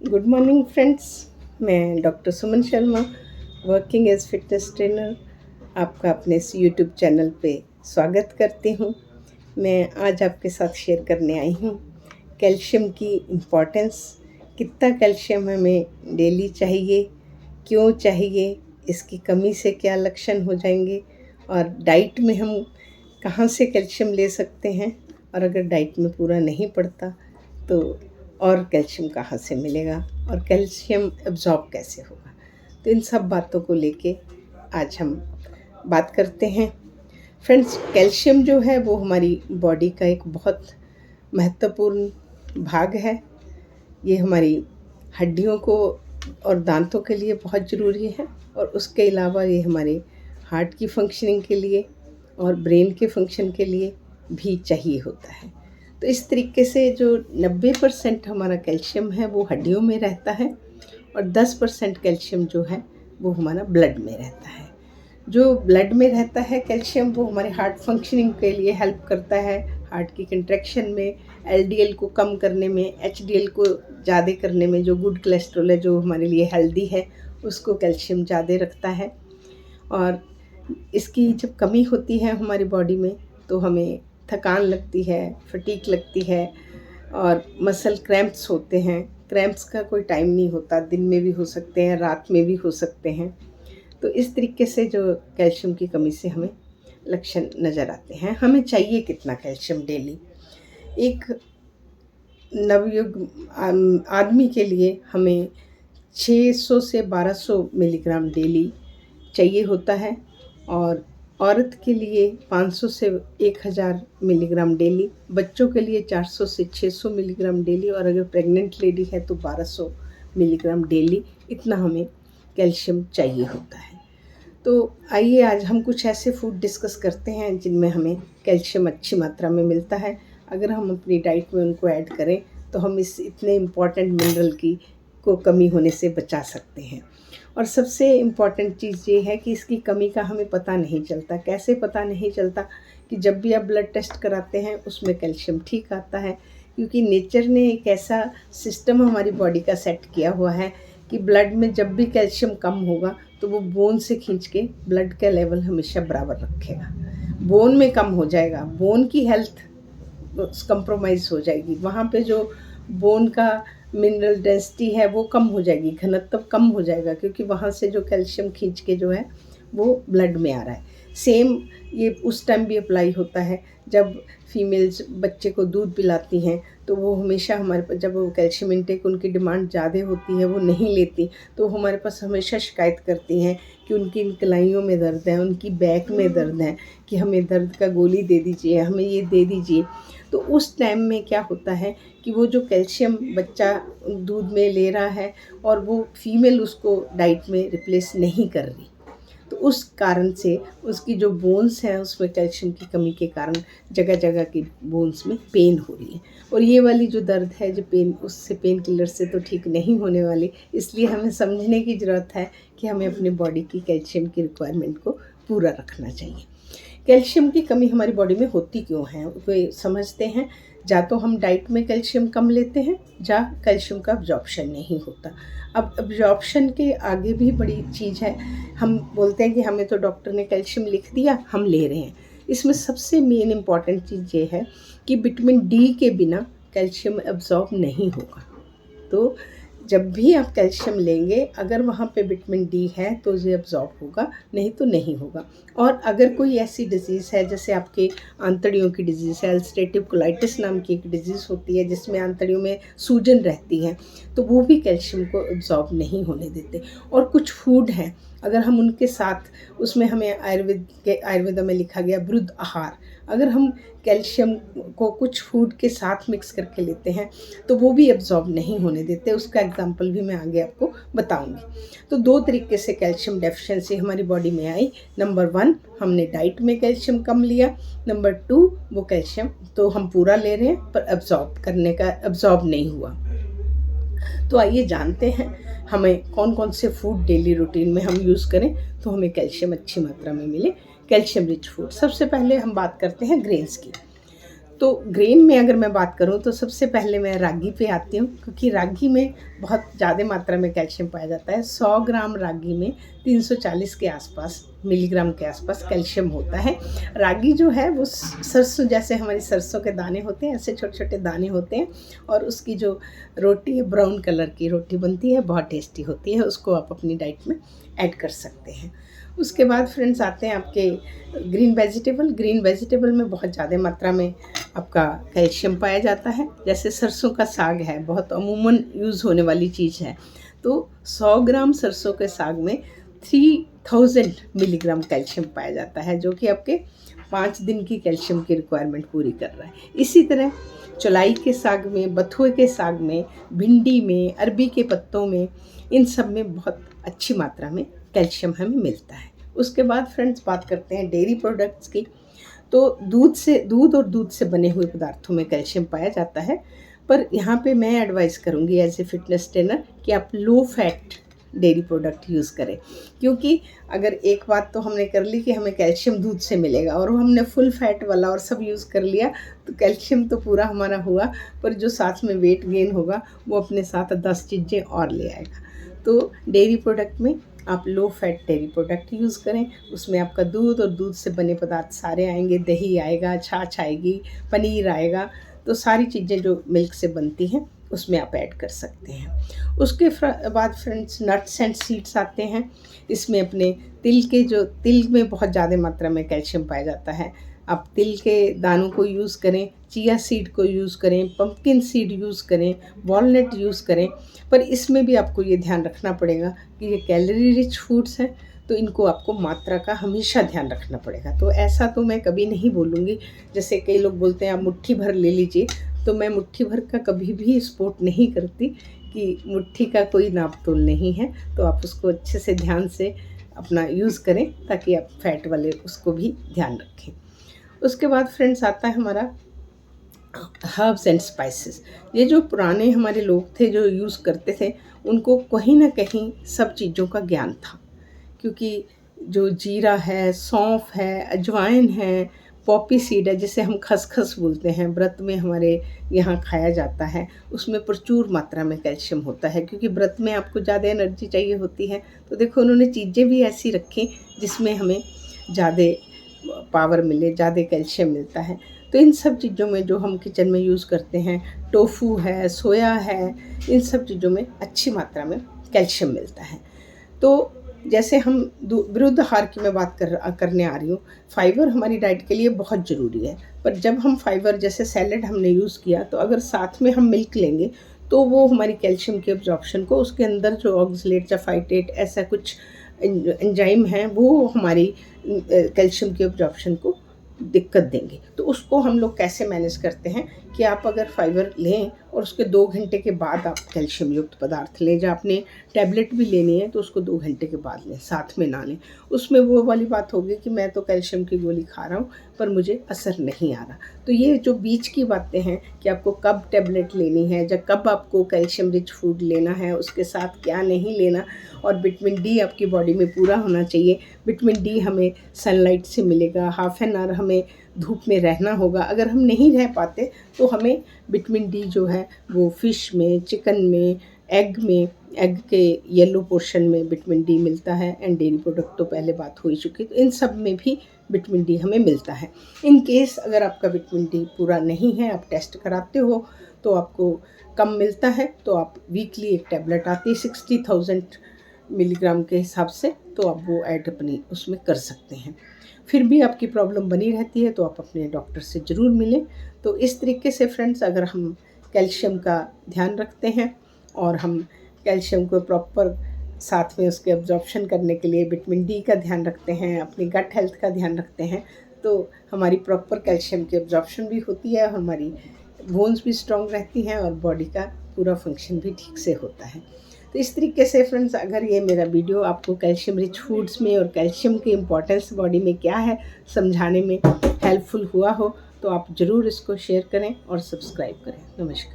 Good morning friends. मैं doctor Suman Sharma, working as fitness trainer, आपका अपने इस यूट्यूब चैनल पे स्वागत करती हूँ। मैं आज आपके साथ शेयर करने आई हूँ कैल्शियम की इम्पोर्टेंस। कितना कैल्शियम हमें डेली चाहिए, क्यों चाहिए, इसकी कमी से क्या लक्षण हो जाएंगे, और डाइट में हम कहाँ से कैल्शियम ले सकते हैं, और अगर डाइट में पूरा नहीं पड़ता तो और कैल्शियम कहाँ से मिलेगा, और कैल्शियम एब्जॉर्ब कैसे होगा। तो इन सब बातों को लेके आज हम बात करते हैं। फ्रेंड्स, कैल्शियम जो है वो हमारी बॉडी का एक बहुत महत्वपूर्ण भाग है। ये हमारी हड्डियों को और दांतों के लिए बहुत ज़रूरी है, और उसके अलावा ये हमारे हार्ट की फंक्शनिंग के लिए और ब्रेन के फंक्शन के लिए भी चाहिए होता है। तो इस तरीके से जो 90% हमारा कैल्शियम है वो हड्डियों में रहता है, और 10% कैल्शियम जो है वो हमारा ब्लड में रहता है। जो ब्लड में रहता है कैल्शियम, वो हमारे हार्ट फंक्शनिंग के लिए हेल्प करता है। हार्ट की कंट्रैक्शन में, एलडीएल को कम करने में, एचडीएल को ज़्यादा करने में, जो गुड कोलेस्ट्रॉल है जो हमारे लिए हेल्दी है उसको कैल्शियम ज़्यादा रखता है। और इसकी जब कमी होती है हमारी बॉडी में तो हमें थकान लगती है, फटीग लगती है, और मसल क्रैम्प्स होते हैं। क्रैम्प्स का कोई टाइम नहीं होता, दिन में भी हो सकते हैं, रात में भी हो सकते हैं। तो इस तरीके से जो कैल्शियम की कमी से हमें लक्षण नज़र आते हैं। हमें चाहिए कितना कैल्शियम डेली? एक नवयुग आदमी के लिए हमें 600 से 1200 मिलीग्राम डेली चाहिए होता है, और औरत के लिए 500 से 1000 मिलीग्राम डेली, बच्चों के लिए 400 से 600 मिलीग्राम डेली, और अगर प्रेग्नेंट लेडी है तो 1200 मिलीग्राम डेली, इतना हमें कैल्शियम चाहिए होता है। तो आइए आज हम कुछ ऐसे फूड डिस्कस करते हैं जिनमें हमें कैल्शियम अच्छी मात्रा में मिलता है। अगर हम अपनी डाइट में उनको ऐड करें तो हम इस इतने इम्पॉर्टेंट मिनरल की को कमी होने से बचा सकते हैं। और सबसे इम्पॉर्टेंट चीज़ ये है कि इसकी कमी का हमें पता नहीं चलता। कैसे पता नहीं चलता? कि जब भी आप ब्लड टेस्ट कराते हैं उसमें कैल्शियम ठीक आता है, क्योंकि नेचर ने एक ऐसा सिस्टम हमारी बॉडी का सेट किया हुआ है कि ब्लड में जब भी कैल्शियम कम होगा तो वो बोन से खींच के ब्लड का लेवल हमेशा बराबर रखेगा। बोन में कम हो जाएगा, बोन की हेल्थ कंप्रोमाइज़ हो जाएगी, वहाँ पे जो बोन का मिनरल डेंसिटी है वो कम हो जाएगी, घनत्व कम हो जाएगा, क्योंकि वहाँ से जो कैल्शियम खींच के जो है वो ब्लड में आ रहा है। सेम ये उस टाइम भी अप्लाई होता है जब फीमेल्स बच्चे को दूध पिलाती हैं, तो वो हमेशा हमारे पास, जब वो कैल्शियम इंटेक उनकी डिमांड ज़्यादा होती है, वो नहीं लेती, तो हमारे पास हमेशा शिकायत करती हैं कि उनकी इन कलाइयों में दर्द है, उनकी बैक में दर्द है, कि हमें दर्द का गोली दे दीजिए, हमें ये दे दीजिए। तो उस टाइम में क्या होता है कि वो जो कैल्शियम बच्चा दूध में ले रहा है और वो फीमेल उसको डाइट में रिप्लेस नहीं कर रही, तो उस कारण से उसकी जो बोन्स हैं उसमें कैल्शियम की कमी के कारण जगह जगह की बोन्स में पेन हो रही है। और ये वाली जो दर्द है, जो पेन, उससे पेन किलर से तो ठीक नहीं होने वाली। इसलिए हमें समझने की ज़रूरत है कि हमें अपनी बॉडी की कैल्शियम की रिक्वायरमेंट को पूरा रखना चाहिए। कैल्शियम की कमी हमारी बॉडी में होती क्यों है, वो समझते हैं। या तो हम डाइट में कैल्शियम कम लेते हैं, या कैल्शियम का अब्जॉर्प्शन नहीं होता। अब अब्जॉर्प्शन के आगे भी बड़ी चीज़ है। हम बोलते हैं कि हमें तो डॉक्टर ने कैल्शियम लिख दिया, हम ले रहे हैं। इसमें सबसे मेन इम्पॉर्टेंट चीज़ ये है कि विटामिन डी के बिना कैल्शियम अब्जॉर्ब नहीं होगा। तो जब भी आप कैल्शियम लेंगे, अगर वहाँ पे विटामिन डी है तो ये अब्जॉर्ब होगा, नहीं तो नहीं होगा। और अगर कोई ऐसी डिज़ीज़ है, जैसे आपके आंतड़ियों की डिज़ीज़ है, अल्सरेटिव कोलाइटिस नाम की एक डिज़ीज़ होती है जिसमें आंतड़ियों में सूजन रहती है, तो वो भी कैल्शियम को अब्जॉर्ब नहीं होने देते। और कुछ फूड हैं, अगर हम उनके साथ, उसमें हमें आयुर्वेदा में लिखा गया वृद्ध आहार, अगर हम कैल्शियम को कुछ फूड के साथ मिक्स करके लेते हैं तो वो भी अब्जॉर्ब नहीं होने देते। उसका एग्जांपल भी मैं आगे आपको बताऊंगी। तो दो तरीके से कैल्शियम डेफिशिएंसी हमारी बॉडी में आई। नंबर 1, हमने डाइट में कैल्शियम कम लिया। नंबर 2, वो कैल्शियम तो हम पूरा ले रहे हैं पर अब्जॉर्ब नहीं हुआ। तो आइए जानते हैं हमें कौन कौन से फूड डेली रूटीन में हम यूज़ करें तो हमें कैल्शियम अच्छी मात्रा में मिले। कैल्शियम रिच फूड, सबसे पहले हम बात करते हैं ग्रेन्स की। तो ग्रेन में अगर मैं बात करूँ तो सबसे पहले मैं रागी पे आती हूँ, क्योंकि रागी में बहुत ज़्यादा मात्रा में कैल्शियम पाया जाता है। 100 ग्राम रागी में 340 के आसपास मिलीग्राम के आसपास कैल्शियम होता है। रागी जो है वो सरसों, जैसे हमारी सरसों के दाने होते हैं ऐसे छोटे छोटे दाने होते हैं, और उसकी जो रोटी है ब्राउन कलर की रोटी बनती है, बहुत टेस्टी होती है। उसको आप अपनी डाइट में ऐड कर सकते हैं। उसके बाद फ्रेंड्स आते हैं आपके ग्रीन वेजिटेबल में बहुत ज़्यादा मात्रा में आपका कैल्शियम पाया जाता है। जैसे सरसों का साग है, बहुत अमूमन यूज़ होने वाली चीज़ है। तो 100 ग्राम सरसों के साग में 3000 मिलीग्राम कैल्शियम पाया जाता है, जो कि आपके 5 दिन की कैल्शियम की रिक्वायरमेंट पूरी कर रहा है। इसी तरह चौलाई के साग में, बथुए के साग में, भिंडी में, अरबी के पत्तों में, इन सब में बहुत अच्छी मात्रा में कैल्शियम हमें मिलता है। उसके बाद फ्रेंड्स बात करते हैं डेयरी प्रोडक्ट्स की। तो दूध और दूध से बने हुए पदार्थों में कैल्शियम पाया जाता है, पर यहाँ पे मैं एडवाइस करूँगी एज ए फिटनेस ट्रेनर कि आप low fat dairy product use करें। क्योंकि अगर एक बात तो हमने कर ली कि हमें कैल्शियम दूध से मिलेगा, और हमने फुल फैट वाला और सब यूज़ कर लिया, तो कैल्शियम तो पूरा हमारा हुआ, पर जो साथ में वेट गेन होगा वो अपने साथ 10 चीज़ें और ले आएगा। तो डेयरी प्रोडक्ट में आप low fat dairy product use करें। उसमें आपका दूध और दूध से बने पदार्थ सारे आएंगे, दही आएगा, छाछ आएगी, पनीर आएगा, तो सारी चीज़ें जो मिल्क से बनती हैं उसमें आप ऐड कर सकते हैं। उसके बाद फ्रेंड्स नट्स एंड सीड्स आते हैं। इसमें अपने तिल में बहुत ज़्यादा मात्रा में कैल्शियम पाया जाता है। आप तिल के दानों को यूज़ करें, चिया सीड को यूज़ करें, पंपकिन सीड यूज़ करें, वॉलनट यूज़ करें, पर इसमें भी आपको ये ध्यान रखना पड़ेगा कि ये कैलोरी रिच फूड्स हैं, तो इनको आपको मात्रा का हमेशा ध्यान रखना पड़ेगा। तो ऐसा तो मैं कभी नहीं बोलूँगी, जैसे कई लोग बोलते हैं आप मुट्ठी भर ले लीजिए, तो मैं मुट्ठी भर का कभी भी सपोर्ट नहीं करती कि मुट्ठी का कोई नाप तोल नहीं है। तो आप उसको अच्छे से ध्यान से अपना यूज़ करें, ताकि आप फैट वाले उसको भी ध्यान रखें। उसके बाद फ्रेंड्स आता है हमारा हर्ब्स एंड स्पाइसेस। ये जो पुराने हमारे लोग थे जो यूज़ करते थे, उनको कहीं ना कहीं सब चीज़ों का ज्ञान था, क्योंकि जो जीरा है, सौंफ है, अजवाइन है, पॉपी सीड है, जिसे हम खसखस बोलते हैं, व्रत में हमारे यहाँ खाया जाता है, उसमें प्रचुर मात्रा में कैल्शियम होता है, क्योंकि व्रत में आपको ज़्यादा एनर्जी चाहिए होती है। तो देखो उन्होंने चीज़ें भी ऐसी रखी जिसमें हमें ज़्यादा पावर मिले, ज़्यादा कैल्शियम मिलता है। तो इन सब चीज़ों में जो हम किचन में यूज़ करते हैं, टोफू है, सोया है, इन सब चीज़ों में अच्छी मात्रा में कैल्शियम मिलता है। तो जैसे हम विरुद्ध आहार की मैं बात करने आ रही हूँ, फाइबर हमारी डाइट के लिए बहुत ज़रूरी है, पर जब हम फाइबर जैसे सैलेड हमने यूज़ किया, तो अगर साथ में हम मिल्क लेंगे तो वो हमारी कैल्शियम की एब्जॉर्प्शन को, उसके अंदर जो ऑक्सलेट या फाइटेट ऐसा कुछ एंजाइम है, वो हमारी कैल्शियम की एब्जॉर्प्शन को दिक्कत देंगे। तो उसको हम लोग कैसे मैनेज करते हैं कि आप अगर फाइबर लें और उसके 2 घंटे के बाद आप कैल्शियम युक्त पदार्थ लें, जब आपने टैबलेट भी लेनी है तो उसको 2 घंटे के बाद लें, साथ में ना लें। उसमें वो वाली बात होगी कि मैं तो कैल्शियम की गोली खा रहा हूँ पर मुझे असर नहीं आ रहा। तो ये जो बीच की बातें हैं कि आपको कब टैबलेट लेनी है, या कब आपको कैल्शियम रिच फूड लेना है, उसके साथ क्या नहीं लेना, और विटामिन डी आपकी बॉडी में पूरा होना चाहिए। विटामिन डी हमें सनलाइट से मिलेगा, हाफ एन आवर हमें धूप में रहना होगा। अगर हम नहीं रह पाते तो हमें विटामिन डी जो है वो फ़िश में, चिकन में, एग के येलो पोर्शन में विटामिन डी मिलता है, एंड डेयरी प्रोडक्ट तो पहले बात हो ही चुकी। तो इन सब में भी विटामिन डी हमें मिलता है। इन केस अगर आपका विटामिन डी पूरा नहीं है, आप टेस्ट कराते हो तो आपको कम मिलता है, तो आप वीकली एक टैबलेट आती है 60,000 मिलीग्राम के हिसाब से, तो आप वो ऐड अपनी उसमें कर सकते हैं। फिर भी आपकी प्रॉब्लम बनी रहती है तो आप अपने डॉक्टर से ज़रूर मिलें। तो इस तरीके से फ्रेंड्स, अगर हम कैल्शियम का ध्यान रखते हैं और हम कैल्शियम को प्रॉपर साथ में उसके एब्जॉर्प्शन करने के लिए विटामिन डी का ध्यान रखते हैं, अपनी गट हेल्थ का ध्यान रखते हैं, तो हमारी प्रॉपर कैल्शियम की एब्जॉर्प्शन भी होती है, हमारी बोन्स भी स्ट्रॉन्ग रहती हैं और बॉडी का पूरा फंक्शन भी ठीक से होता है। तो इस तरीके से फ्रेंड्स, अगर ये मेरा वीडियो आपको कैल्शियम रिच फूड्स में और कैल्शियम की इम्पोर्टेंस बॉडी में क्या है समझाने में हेल्पफुल हुआ हो, तो आप ज़रूर इसको शेयर करें और सब्सक्राइब करें। नमस्कार।